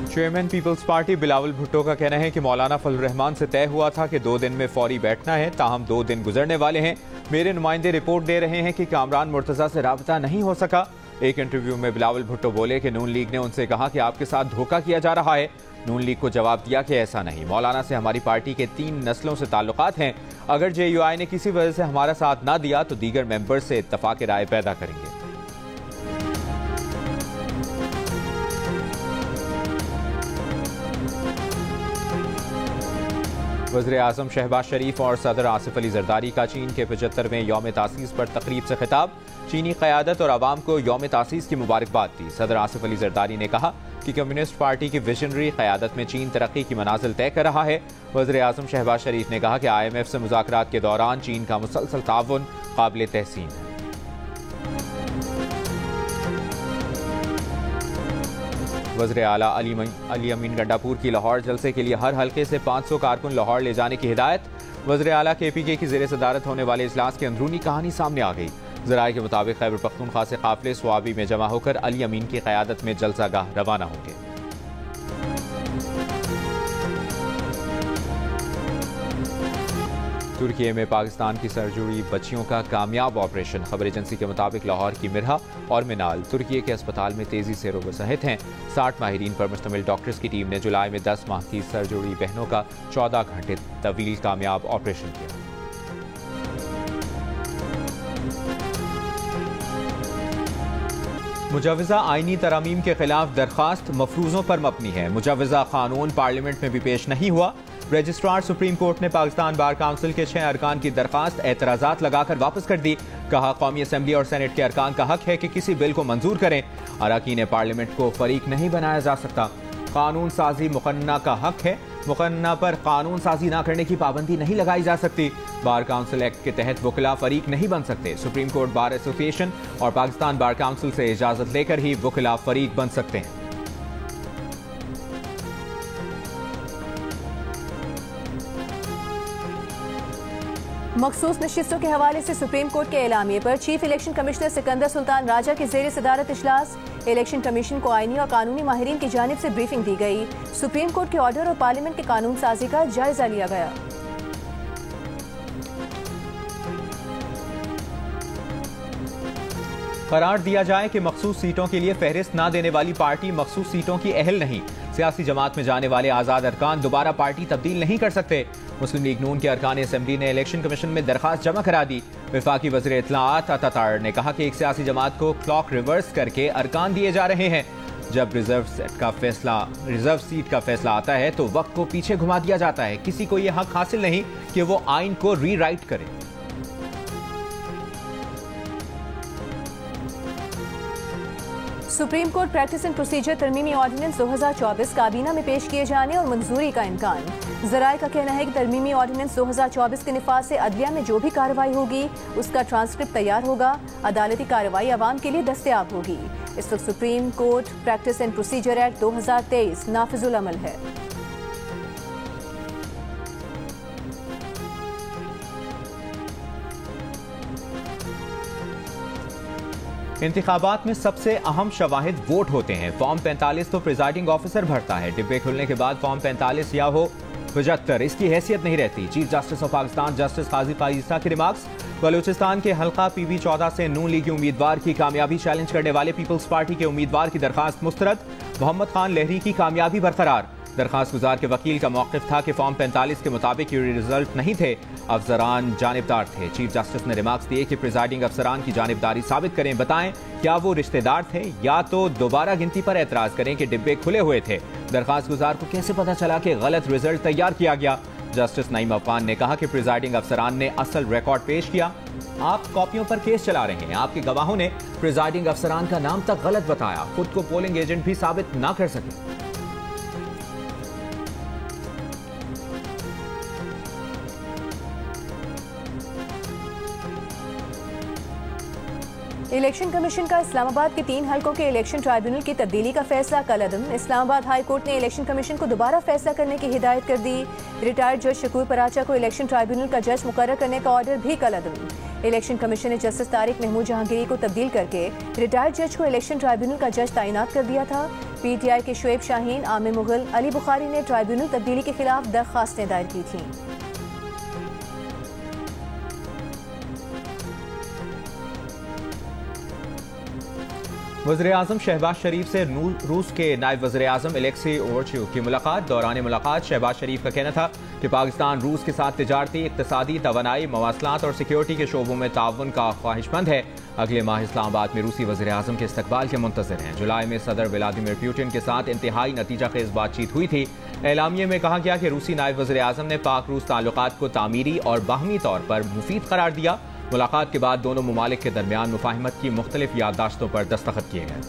Chairman peoples party Bilawal Bhutto का कहना है कि मौलाना फजल रहमान से तय हुआ था कि 2 दिन में फौरी बैठना है, ताहम 2 दिन गुजरने वाले हैं। मेरे नुमाइंदे रिपोर्ट दे रहे हैं कि कामरान मुर्तजा से राबता नहीं हो सका। एक इंटरव्यू में बिलावल भुट्टो बोले कि नून लीग ने उनसे कहा कि आपके साथ धोखा किया जा रहा है। नून लीग को जवाब दिया कि ऐसा नहीं, मौलाना से हमारी पार्टी के 3 नस्लों से ताल्लुकात हैं। अगर JUI ने किसी वजह से हमारा साथ ना दिया तो दीगर मेंबर से इत्तफाक राय पैदा करेंगे। वज़ीर आज़म शहबाज शरीफ और सदर आसिफ अली जरदारी का चीन के 75वें यौम तासीस पर तकरीब से खिताब। चीनी क़यादत और आवाम को यौम तासीस की मुबारकबाद दी। सदर आसिफ अली जरदारी ने कहा कि कम्युनिस्ट पार्टी की विजनरी क़यादत में चीन तरक्की की मनाजिल तय कर रहा है। वज़ीर आज़म शहबाज शरीफ ने कहा कि IMF से मुज़ाकरात के दौरान चीन का मुसलसल ताउन काबिल तहसीन है। वज़ीर आला अली अमीन गंडापुर की लाहौर जलसे के लिए हर हल्के से 500 कारकुन लाहौर ले जाने की हिदायत। वज़ीर आला KPK की ज़ेर सदारत होने वाले इजलास की अंदरूनी कहानी सामने आ गई। ज़राए के मुताबिक खैबर पख्तूनख्वा से काफिले स्वाबी में जमा होकर अली अमीन की क़यादत में जलसागाह रवाना होंगे। तुर्की में पाकिस्तान की सरजोरी बच्चियों का कामयाब ऑपरेशन। खबर एजेंसी के मुताबिक लाहौर की मिरहा और मिनाल तुर्की के अस्पताल में तेजी से रोबसहित हैं। 60 माहिरीन पर मुश्तमिल डॉक्टर्स की टीम ने जुलाई में 10 माह की सरजोरी बहनों का 14 घंटे तवील कामयाब ऑपरेशन किया। मुजवज़ा आईनी तरामीम के खिलाफ दरखास्त मफरूजों पर मबनी है। मुजवज़ा कानून पार्लियामेंट में भी पेश नहीं हुआ। रजिस्ट्रार सुप्रीम कोर्ट ने पाकिस्तान बार काउंसिल के 6 अरकान की दरखास्त एतराज़ात लगाकर वापस कर दी। कहा कौमी असम्बली और सेनेट के अरकान का हक है कि किसी बिल को मंजूर करें। अरकान पार्लियामेंट को फरीक नहीं बनाया जा सकता। कानून साजी मुकन्ना का हक है, मुकन्ना पर कानून साजी न करने की पाबंदी नहीं लगाई जा सकती। बार काउंसिल एक्ट के तहत वकला फरीक नहीं बन सकते। सुप्रीम कोर्ट बार एसोसिएशन और पाकिस्तान बार काउंसिल से इजाजत लेकर ही वकला फरीक बन सकते हैं। मखसूस नशिस्तों के हवाले से सुप्रीम कोर्ट के एलामिये पर chief election commissioner Sikandar Sultan Raja की ज़ेर सदारत इजलास। इलेक्शन कमीशन को आईनी और कानूनी माहिरीन की जानिब से ब्रीफिंग दी गई। सुप्रीम कोर्ट के ऑर्डर और पार्लियामेंट के कानून साजी का जायजा लिया गया। करार दिया जाए कि मखसूस सीटों के लिए फहरिस्त न देने वाली पार्टी मखसूस सीटों की अहल नहीं। सियासी जमात में जाने वाले आज़ाद अरकान दोबारा पार्टी तब्दील नहीं कर सकते। मुस्लिम लीग नून के अरकान असम्बली ने इलेक्शन कमीशन में दरखास्त जमा करा दी। वफाकी वज़ीर इत्तलाआत अतातार ने कहा कि एक सियासी जमात को क्लॉक रिवर्स करके अरकान दिए जा रहे हैं। जब रिजर्व सीट का फैसला आता है तो वक्त को पीछे घुमा दिया जाता है। किसी को यह हक हासिल नहीं कि वो आइन को रीराइट करे। Supreme court practice and procedure तरमीमी ऑर्डिनेंस 2024 काबीना में पेश किए जाने और मंजूरी का इम्कान। ज़राए का कहना है कि तरमीमी ऑर्डिनेंस 2024 के निफाज से अदलिया में जो भी कार्रवाई होगी उसका ट्रांसक्रिप्ट तैयार होगा। अदालती कार्रवाई आवाम के लिए दस्तयाब होगी। इस वक्त supreme court practice and procedure act 2023 नाफिजुल अमल है। इंतखाबात में सबसे अहम शवाहिद वोट होते हैं। फॉर्म 45 तो प्रिजाइडिंग ऑफिसर भरता है। डिब्बे खुलने के बाद फॉर्म 45 या हो 75 इसकी हैसियत नहीं रहती। Chief justice of Pakistan justice Qazi कायसा के रिमार्क्स। बलूचिस्तान के हल्का PB 14 से नून लीगी उम्मीदवार की कामयाबी चैलेंज करने वाले पीपल्स पार्टी के उम्मीदवार की दरखास्त मुस्तरद। मोहम्मद खान लहरी की कामयाबी बरकरार। दरखास्त गुजार के वकील का मौक़िफ़ था कि फॉर्म 45 के मुताबिक ये रिजल्ट नहीं थे, अफसरान जानिबदार थे। चीफ जस्टिस ने रिमार्क्स दिए कि प्रिजाइडिंग अफसरान की जानिबदारी साबित करें। बताएं क्या वो रिश्तेदार थे या तो दोबारा गिनती पर एतराज करें कि डिब्बे खुले हुए थे। दरखास्त गुजार को कैसे पता चला कि गलत रिजल्ट तैयार किया गया। जस्टिस नईम अफगान ने कहा कि प्रिजाइडिंग अफसरान ने असल रिकॉर्ड पेश किया। आप कॉपियों पर केस चला रहे हैं। आपके गवाहों ने प्रिजाइडिंग अफसरान का नाम तक गलत बताया। खुद को पोलिंग एजेंट भी साबित ना कर सके। इलेक्शन कमीशन का इस्लामाबाद के 3 हलकों के इलेक्शन ट्राइब्यूनल की तब्दीली का फैसला कलअदम। इस्लामाबाद हाई कोर्ट ने इलेक्शन कमीशन को दोबारा फैसला करने की हिदायत कर दी। रिटायर्ड जज शकूर पराचा को इलेक्शन ट्राइब्यूनल का जज मुकर्रर करने का ऑर्डर भी कलअदम। इलेक्शन कमीशन ने जस्टिस तारिक महमूद जहांगीरी को तब्दील करके रिटायर्ड जज को इलेक्शन ट्राइब्यूनल का जज तैनात कर दिया था। पीटीआई के शुएब शाहीन, आमिर मुगल, अली बुखारी ने ट्राइब्यूनल तब्दीली के खिलाफ दरखास्तें दायर की थीं। वज़ीर-ए-आज़म शहबाज शरीफ से रूस के नायब वज़ीर-ए-आज़म एलेक्सी ओवर्च्यू की मुलाकात। दौरान मुलाकात शहबाज शरीफ का कहना था कि पाकिस्तान रूस के साथ तिजारती, इक़्तिसादी, तवानाई, मवासलात और सिक्योरिटी के शोबों में ताउन का ख्वाहिशमंद है। अगले माह इस्लामाबाद में रूसी वज़ीर-ए-आज़म के इस्तकबाल के मुंतज़िर हैं। जुलाई में सदर व्लादिमीर पुतिन के साथ इंतहाई नतीजा खेज़ बातचीत हुई थी। एलामिये में कहा गया कि रूसी नायब वज़ीर-ए-आज़म ने पाक रूस ताल्लुकात को तामीरी और बाहमी तौर पर मुफीद करार दिया। मुलाकात के बाद दोनों ममालिक के दरमियान मुफाहिमत की मुख्तलिफ याददाश्तों पर दस्तखत किए गए।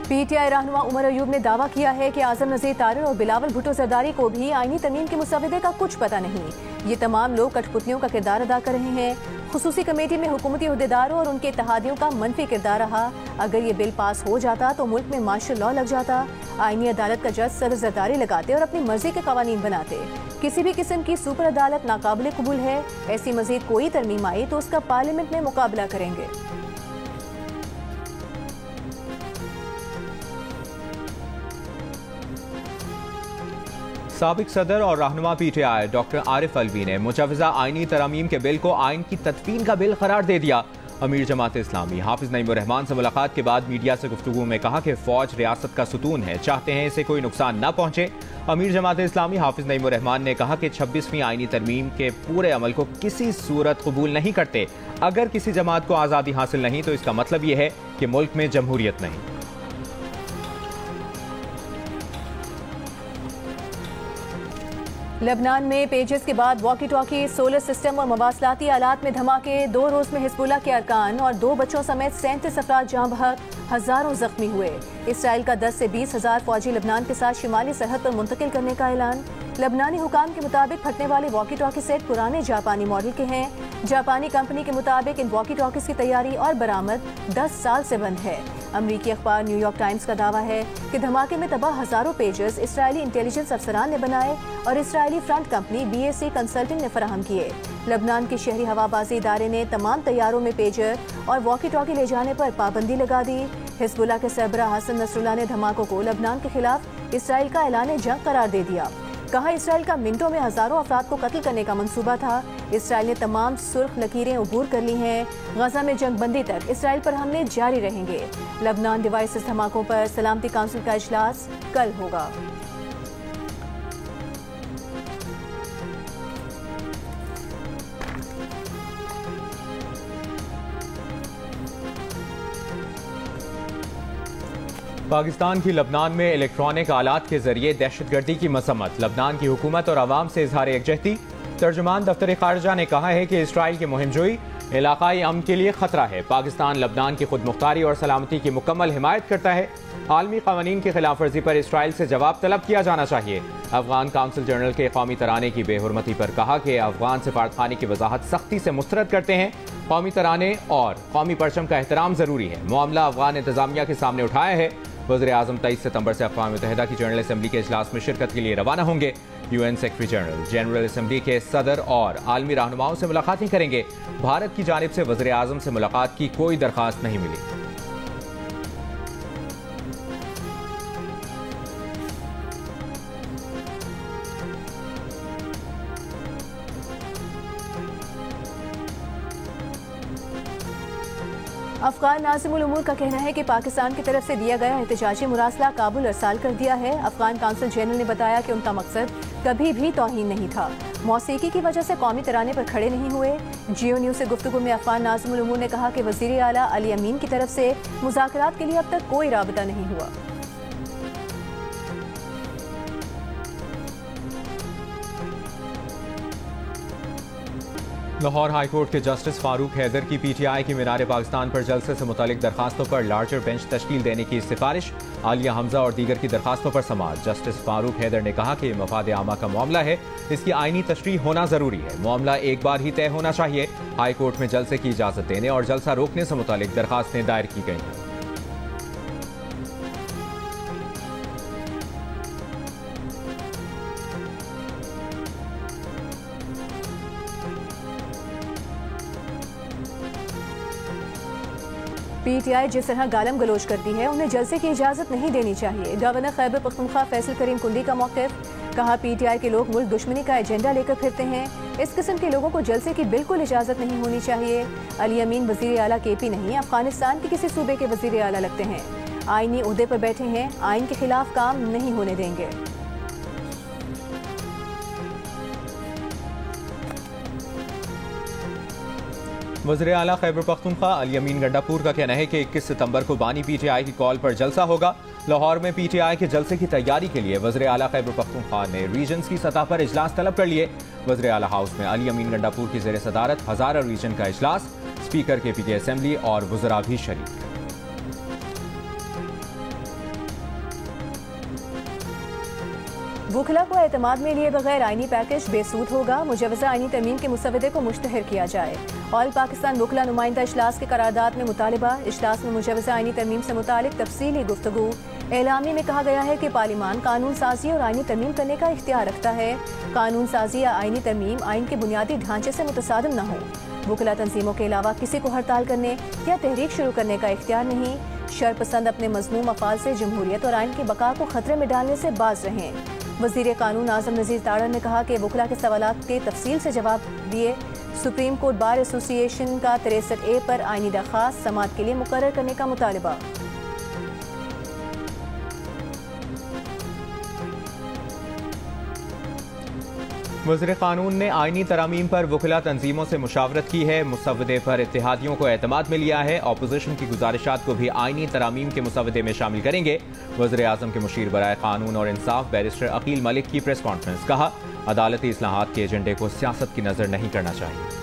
पीटीआई रहनुमा उमर अयूब ने दावा किया है कि आजम नज़ीर तारिर और बिलावल भुट्टो जरदारी को भी आईनी तरमीम के मुसवदे का कुछ पता नहीं। ये तमाम लोग कठपुतलियों का किरदार अदा कर रहे हैं। खुसूसी कमेटी में हुकूमती अहदेदारों और उनके इत्तेहादियों का मनफी किरदार रहा। अगर ये बिल पास हो जाता तो मुल्क में मार्शल लॉ लग जाता। आईनी अदालत का जज सर जरदारी लगाते और अपनी मर्जी के कवानीन बनाते। किसी भी किस्म की सुपर अदालत नाकाबिल कबूल है। ऐसी मजीद कोई तरमीम आई तो उसका पार्लियामेंट में मुकाबला करेंगे। साबिक सदर और रहनुमा पीटीआई डॉक्टर आरिफ अलवी ने मुजवजा आईनी तरमीम के बिल को आइन की तदफीन का बिल करार दे दिया। अमीर जमात इस्लामी हाफिज नईमुर रहमान से मुलाकात के बाद मीडिया से गुफ्तगू में कहा कि फौज रियासत का सुतून है, चाहते हैं इसे कोई नुकसान न पहुंचे। अमीर जमात इस्लामी हाफिज नईमुर रहमान ने कहा कि 26वीं आईनी तरमीम के पूरे अमल को किसी सूरत कबूल नहीं करते। अगर किसी जमात को आज़ादी हासिल नहीं तो इसका मतलब यह है कि मुल्क में जमहूरियत नहीं। लेबनान में पेजेस के बाद वॉकी टॉकी, सोलर सिस्टम और मवासलाती आलात में धमाके। 2 रोज में हिजबुल्लाह के अरकान और 2 बच्चों समेत 37 अफराद जहां बहक, हजारों जख्मी हुए। इसराइल का 10 से 20 हजार फौजी लेबनान के साथ शिमाली सरहद पर मुंतकिल करने का ऐलान। लेबनानी हुकाम के मुताबिक फटने वाले वॉकी टॉकी सेट पुराने जापानी मॉडल के हैं। जापानी कंपनी के मुताबिक इन वॉकी टॉकीज की तैयारी और बरामद 10 साल से बंद है। अमरीकी अखबार न्यूयॉर्क टाइम्स का दावा है कि धमाके में तबाह हजारों पेजेस इसराइली इंटेलिजेंस अफसरान ने बनाए और Israeli front company BAC consulting ने फराहम किए। लेबनान के शहरी हवाबाजी इदारे ने तमाम तैयारों में पेजर और वॉकी टॉकी ले जाने पर पाबंदी लगा दी। हिजबुल्लाह के सरबराह हसन नसरुल्लाह ने धमाकों को लेबनान के खिलाफ इसराइल का ऐलान जंग करार दे दिया। कहा इसराइल का मिनटों में हजारों अफराद को कत्ल करने का मंसूबा था। इसराइल ने तमाम सुर्ख लकीरें उबूर कर ली हैं। गजा में जंगबंदी तक इसराइल पर हमले जारी रहेंगे। लेबनान डिवाइसेस धमाकों पर सलामती काउंसिल का इजलास कल होगा। पाकिस्तान की लबनान में इलेक्ट्रॉनिक आलात के जरिए दहशतगर्दी की मसम्मत। लबनान की हुकूमत और आवाम से इजहार यकजहती। तर्जुमान दफ्तर खारजा ने कहा है कि इसराइल की मुहिमजोई इलाकाई अमन के लिए खतरा है। पाकिस्तान लबनान की खुद मुख्तारी और सलामती की मुकम्मल हिमायत करता है। आलमी कानून की खिलाफ वर्जी पर इसराइल से जवाब तलब किया जाना चाहिए। अफगान काउंसिल जनरल के कौमी तराने की बेहुरमती पर कहा कि अफगान सिफारतखाने की वजाहत सख्ती से मुस्तरद करते हैं। कौमी तराने और कौमी परचम का एहतराम जरूरी है। मामला अफगान इंतजामिया के सामने उठाया है। वज़ीर-ए-आज़म 23 सितंबर से अक़वाम मुत्तहिदा की जनरल असम्बली के इजलास में शिरकत के लिए रवाना होंगे। UN secretary general general assembly के सदर और आलमी रहनुमाओं से मुलाकातें करेंगे। भारत की जानिब से वज़ीर-ए-आज़म से मुलाकात की कोई दरखास्त नहीं मिली। अफगान नाज़िमुल उमूर का कहना है कि पाकिस्तान की तरफ से दिया गया एहतजाजी मुरासला काबुल अरसाल कर दिया है। अफगान काउंसिल जनरल ने बताया कि उनका मकसद कभी भी तौहीन नहीं था। मौसीकी की वजह से कौमी तराने पर खड़े नहीं हुए। जियो न्यूज़ से गुफ्तगू में अफगान नाज़िमुल उमूर ने कहा कि वज़ीर आला अली अमीन की तरफ से मुज़ाकरात के लिए अब तक कोई राबता नहीं हुआ। लाहौर हाईकोर्ट के जस्टिस फारूक हैदर की PTI की मीनार पाकिस्तान पर जलसे से मुतालिक दरखास्तों पर लार्जर बेंच तश्कील देने की सिफारिश। आलिया हमजा और दीगर की दरखास्तों पर समाअत। जस्टिस फारूक हैदर ने कहा कि मफाद आमा का मामला है, इसकी आईनी तशरीह होना जरूरी है। मामला एक बार ही तय होना चाहिए। हाईकोर्ट में जलसे की इजाजत देने और जलसा रोकने से मुतालिक दरखास्तें दायर की गई हैं। पीटीआई जिस तरह गालम गलोच करती है उन्हें जलसे की इजाजत नहीं देनी चाहिए। गवर्नर खैबर पख्तूनख्वा फैसल करीम कुंडी का मौक़िफ़, कहा पीटीआई के लोग मुल्क दुश्मनी का एजेंडा लेकर फिरते हैं। इस किस्म के लोगों को जलसे की बिल्कुल इजाजत नहीं होनी चाहिए। अली अमीन वज़ीर आला केपी नहीं, अफगानिस्तान के किसी सूबे के वज़ीर आला लगते हैं। आईनी ओहदे पर बैठे हैं, आइन के खिलाफ काम नहीं होने देंगे। वज़ीर आला खैबर पख्तूनख्वा अली अमीन गंडापुर का कहना है कि 21 सितंबर को बानी पीटीआई की कॉल पर जलसा होगा। लाहौर में पीटीआई के जलसे की तैयारी के लिए वज़ीर आला खैबर पख्तूनख्वा ने रीजन्स की सतह पर इजलास तलब कर लिए। वज़ीर आला हाउस में अली अमीन गंडापुर की ज़ेर सदारत हज़ारा रीजन का इजलास, स्पीकर के पीटी असेंबली और वज़रा भी शरीक। वुकला को एतमाद में लिए बगैर आईनी पैकेज बेसूद होगा। मुजवज़ा आईनी तरमीम के मुसवदे को मुश्तहर किया जाए। ऑल पाकिस्तान वुकला नुमाइंदा इजलास के करारदाद में मुतालिबा। इजलास में मुजवज़ा आईनी तरमीम से मुतालिक तफसीली गुफ्तगू। एलामी में कहा गया है कि पार्लिमान कानून साजी और आईनी तरमीम करने का इख्तियार रखता है। कानून साजी या आईनी तरमीम आइन के बुनियादी ढांचे से मुतसादिम न हो। वुकला तंजीमों के अलावा किसी को हड़ताल करने या तहरीक शुरू करने का इख्तियार नहीं। शरपसंद अपने मजमूम अफाल से जमहूरियत और आइन की बका को खतरे में डालने से बाज रहें। वज़ीर कानून आज़म नज़ीर तारड़ ने कहा कि वुकला के सवालात के तफसील से जवाब दिए। सुप्रीम कोर्ट बार एसोसिएशन का 63A पर आईनी दरख्वास्त समाअत के लिए मुकर्रर करने का मुतालिबा। वज़ीर कानून ने आईनी तरामीम पर वुकला तंजीमों से मुशावरत की है। मुसवदे पर इत्तेहादियों को एतमाद में लिया है। अपोजिशन की गुजारिशात को भी आईनी तरामीम के मुसवदे में शामिल करेंगे। वज़ीर आज़म के मुशीर बराए कानून और इंसाफ बैरिस्टर अकील मलिक की प्रेस कॉन्फ्रेंस, कहा अदालती इस्लाहात के एजेंडे को सियासत की नजर नहीं करना चाहिए।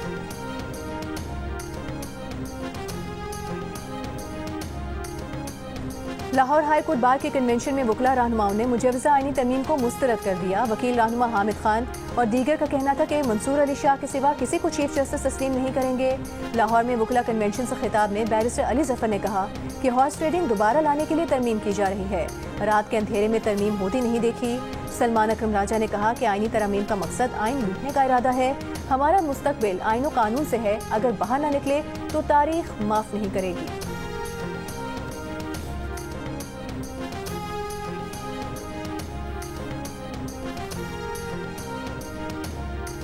लाहौर हाई कोर्ट बार के कन्वेंशन में वुकला रहनुमाओं ने मुजवज़ा आईनी तरमीम को मुस्तरद कर दिया। वकील रहनुमा हामिद खान और दीगर का कहना था कि मंसूर अली शाह के सिवा किसी को चीफ जस्टिस तस्लीम नहीं करेंगे। लाहौर में वुकला कन्वेंशन से खिताब में बैरिस्टर अली जफर ने कहा कि हॉर्स ट्रेडिंग दोबारा लाने के लिए तरमीम की जा रही है। रात के अंधेरे में तरमीम होती नहीं देखी। सलमान अकरम राजा ने कहा कि आईनी तरमीम का मकसद आइन लूटने का इरादा है। हमारा मुस्तकबिल आइन और कानून से है, अगर बाहर न निकले तो तारीख माफ नहीं करेगी।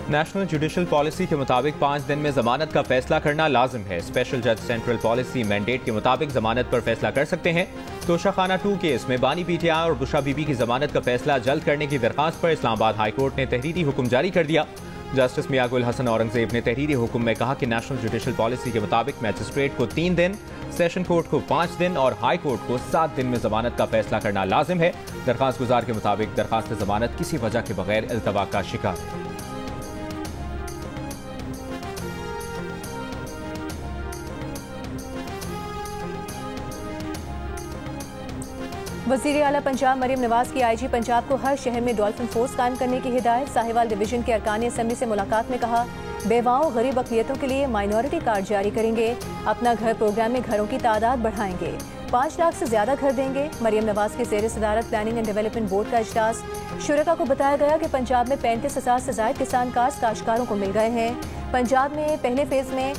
नेशनल जुडिशल पॉलिसी के मुताबिक 5 दिन में जमानत का फैसला करना लाजिम है। स्पेशल जज सेंट्रल पॉलिसी मैंडेट के मुताबिक जमानत पर फैसला कर सकते हैं। तोशाखाना 2 केस में बानी पीटीआई और बुशरा बीबी की जमानत का फैसला जल्द करने की दरखास्त पर इस्लामाबाद हाई कोर्ट ने तहरीरी हुक्म जारी कर दिया। जस्टिस मियां गुल हसन औरंगजेब ने तहरीरी हुक्म में कहा कि नेशनल जुडिशल पॉलिसी के मुताबिक मैजिस्ट्रेट को 3 दिन, सेशन कोर्ट को 5 दिन और हाई कोर्ट को 7 दिन में जमानत का फैसला करना लाजिम है। दरखास्त गुजार के मुताबिक दरखास्त जमानत किसी वजह के बगैर इल्तवा का शिकार है। वज़ीर आला पंजाब मरीम नवाज की आईजी पंजाब को हर शहर में डॉल्फिन फोर्स कायम करने की हिदायत। साहिवाल डिवीजन के अरकान असेंबली से मुलाकात में कहा बेवाओं गरीब अक़लियतों के लिए माइनॉरिटी कार्ड जारी करेंगे। अपना घर प्रोग्राम में घरों की तादाद बढ़ाएंगे। 5 लाख से ज्यादा घर देंगे। मरीम नवाज की ज़ेर सदारत प्लानिंग एंड डेवलपमेंट बोर्ड का इजलास। शुरका को बताया गया कि पंजाब में 35,000 से ज्यादा किसान कार्ड काश्तकारों को मिल गए हैं। पंजाब में पहले फेज में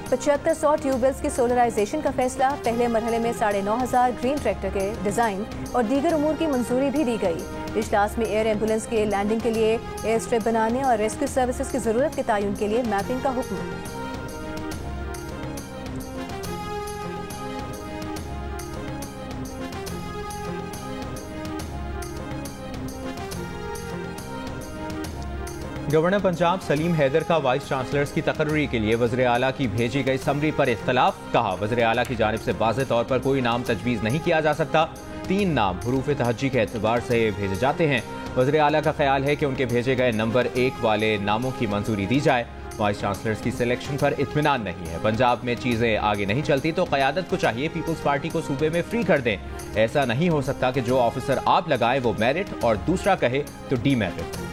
7500 ट्यूबवेल्स की सोलराइजेशन का फैसला। पहले मरहले में 9,500 ग्रीन ट्रैक्टर के डिजाइन और दीगर उमूर की मंजूरी भी दी गई। इजलास में एयर एम्बुलेंस के लैंडिंग के लिए एयर स्ट्रिप बनाने और रेस्क्यू सर्विसेज की जरूरत के तयन के लिए मैपिंग का हुक्म। गवर्नर पंजाब सलीम हैदर का वाइस चांसलर्स की तकर्री के लिए वज़ीर आला की भेजी गई समरी पर इख्तलाफ। कहा वज़ीर आला की जानिब से वाज़ेह तौर पर कोई नाम तजवीज़ नहीं किया जा सकता। 3 नाम हुरूफ तहज्जी के एतबार से भेजे जाते हैं। वज़ीर आला का ख्याल है कि उनके भेजे गए नंबर 1 वाले नामों की मंजूरी दी जाए। वाइस चांसलर्स की सिलेक्शन पर इत्मीनान नहीं है। पंजाब में चीज़ें आगे नहीं चलती तो क़यादत को चाहिए पीपल्स पार्टी को सूबे में फ्री कर दें। ऐसा नहीं हो सकता कि जो ऑफिसर आप लगाए वो मेरिट और दूसरा कहे तो डीमेरिट।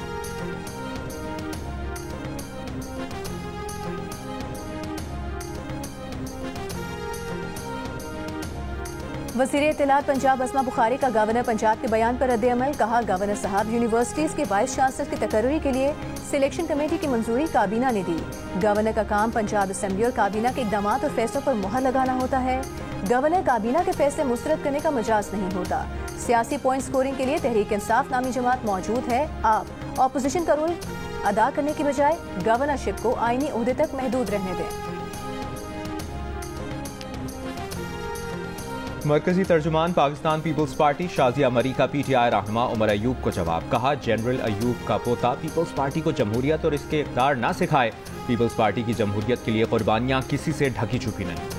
वज़ीर इत्तलात पंजाब असमा बुखारी का गवर्नर पंजाब के बयान पर रद्द-ए-अमल। कहा, गवर्नर साहब यूनिवर्सिटीज़ के वाइस चांसलर की तकर्री के लिए सिलेक्शन कमेटी की मंजूरी काबीना ने दी। गवर्नर का काम पंजाब असम्बली और काबीना के इक़दाम और फैसलों पर मुहर लगाना होता है। गवर्नर काबीना के फैसले मुस्तरद करने का मजाज नहीं होता। सियासी पॉइंट स्कोरिंग के लिए तहरीक इंसाफ नामी जमात मौजूद है। आप ऑपोजिशन का रोल अदा करने की बजाय गवर्नरशिप को आईनी ओहदे तक महदूद रहने दें। मरकजी तर्जुमान पाकिस्तान पीपल्स पार्टी शाजिया मरी का पीटीआई रहनुमा उमर अयूब को जवाब। कहा, जनरल अयूब का पोता पीपल्स पार्टी को जमहूरियत और इसके इक़्तिदार ना सिखाए। पीपल्स पार्टी की जमहूरियत के लिए कुर्बानियां किसी से ढकी छुपी नहीं।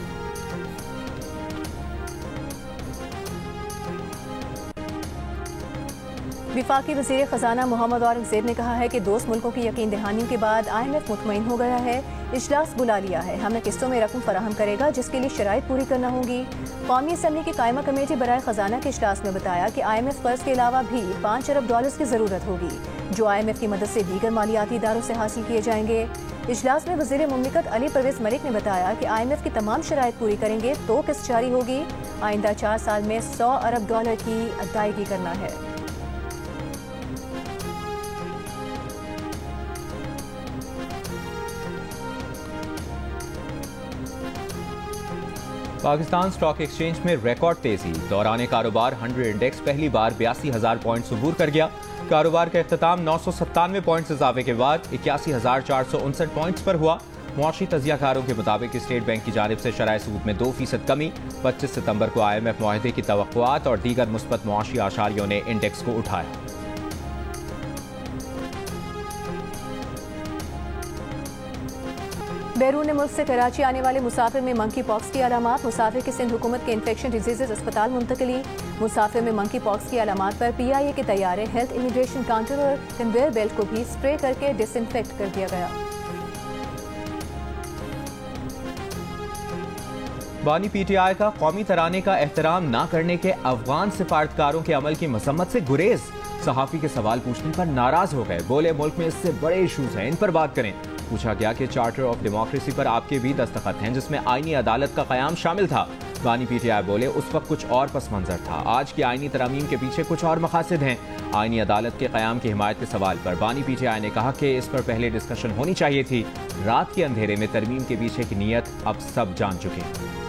विफाकी वज़ीर ख़जाना मोहम्मद औरंगज़ेब ने कहा है कि दोस्त मुल्कों की यकीन दहानी के बाद IMF मुतमईन हो गया है, इजलास बुला लिया है। हमें किस्तों में रकम फराहम करेगा जिसके लिए शराइत पूरी करना होगी। कौमी असम्बली की कायमा कमेटी बराए ख़जाना के इजलास में बताया कि IMF कर्ज के अलावा भी $5 अरब की ज़रूरत होगी, जो IMF की मदद से दीगर मालियाती इदारों से हासिल किए जाएंगे। इजलास में वज़ीर मुमलिकत अली परवेज़ मलिक ने बताया कि IMF की तमाम शराइत पूरी करेंगे तो किस्त जारी होगी। आइंदा 4 साल में $100 अरब की अदायगी करना है। पाकिस्तान स्टॉक एक्सचेंज में रिकॉर्ड तेजी। दौरान कारोबार 100 इंडेक्स पहली बार 82,000 पॉइंट अबूर कर गया। कारोबार का इख्तिताम 997 पॉइंट्स इजाफे के बाद 81,459 पॉइंट्स पर हुआ। मुआशी तजियाकारों के मुताबिक स्टेट बैंक की जानिब से शरह सूद में 2% कमी। 25 सितंबर को IMF मुआहदे की तवक्कुआत और दीगर मुस्बत मुआशी आशारियों ने इंडेक्स को उठाया। बैरून मुल्क से कराची आने वाले मुसाफिर में मंकी पॉक्स की अलामात। मुसाफिर की सिंध हुकूमत के इन्फेक्शन डिजीजेज अस्पताल मुंतकली। मुसाफिर में मंकी पॉक्स की अलामात पर PIA के तैयारे हेल्थ इमिग्रेशन काउंटर और कन्वेयर बेल्ट को भी स्प्रे करके डिसइंफेक्ट कर दिया गया। बानी PTI का कौमी तराने का एहतराम न करने के अफगान सिफारतकारों के अमल की मसम्मत से गुरेज। सहाफी के सवाल पूछने पर नाराज हो गए। बोले, मुल्क में इससे बड़े इशूज हैं, इन पर बात करें। पूछा गया कि चार्टर ऑफ डेमोक्रेसी पर आपके भी दस्तखत हैं जिसमें आईनी अदालत का क़याम शामिल था। बानी PTI बोले, उस वक्त कुछ और पस मंजर था, आज की आईनी तरमीम के पीछे कुछ और मकासद हैं। आईनी अदालत के क़याम की हिमायत के सवाल पर बानी PTI ने कहा कि इस पर पहले डिस्कशन होनी चाहिए थी। रात के अंधेरे में तरमीम के पीछे की नीयत अब सब जान चुके हैं।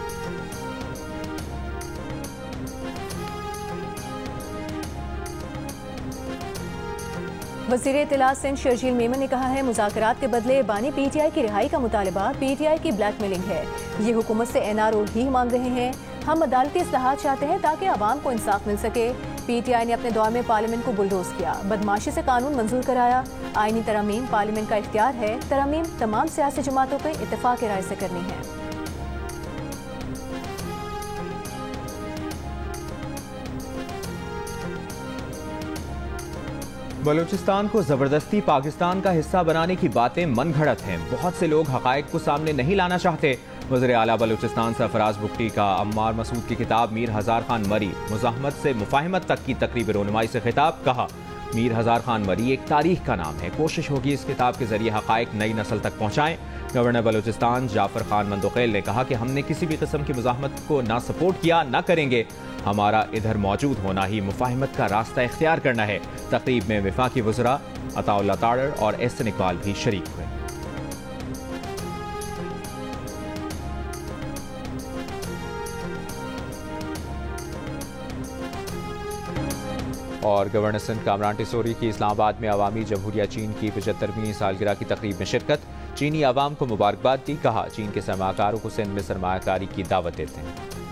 वज़ीर इत्तलात सिंध शर्जील मेमन ने कहा है, मुज़ाकरात के बदले बानी PTI की रिहाई का मुतालबा PTI की ब्लैकमेलिंग है। ये हुकूमत से NRO ही मांग रहे हैं। हम अदालती इस्लाहात चाहते हैं ताकि आवाम को इंसाफ मिल सके। PTI ने अपने दौर में पार्लियामेंट को बुलडोज किया, बदमाशी से कानून मंजूर कराया। आईनी तरमीम पार्लियामेंट का इख्तियार है। तरमीम तमाम सियासी जमातों पर इत्तेफाक राय से करनी है। बलूचिस्तान को जबरदस्ती पाकिस्तान का हिस्सा बनाने की बातें मन घड़त हैं। बहुत से लोग हकायक को सामने नहीं लाना चाहते। वज़ीर आला बलूचिस्तान सरफराज बुगटी का अम्मार मसूद की किताब मीर हज़ार खान मरी मुज़ाहमत से मुफाहिमत तक की तकरीब रोनुमाई से खिताब। कहा, मीर हज़ार खान मरी एक तारीख का नाम है। कोशिश होगी इस किताब के जरिए हकायक नई नस्ल तक पहुँचाएं। गवर्नर बलूचिस्तान जाफर खान मंदोखेल ने कहा कि हमने किसी भी किस्म की मुज़ाहमत को ना सपोर्ट किया ना करेंगे। हमारा इधर मौजूद होना ही मुफाहिमत का रास्ता इख्तियार करना है। तकरीब में वफाकी वज़रा अताउल्लाह ताड़र और एहसन इकबाल भी शरीक हुए। और गवर्नर सिंध कामरान टिसोरी की इस्लामाबाद में अवामी जमहूरिया चीन की 75वीं सालगिरह की तकरीब में शिरकत। चीनी आवाम को मुबारकबाद दी। कहा, चीन के सरमाकारों को सिंध में सरमाकारी की दावत देते हैं।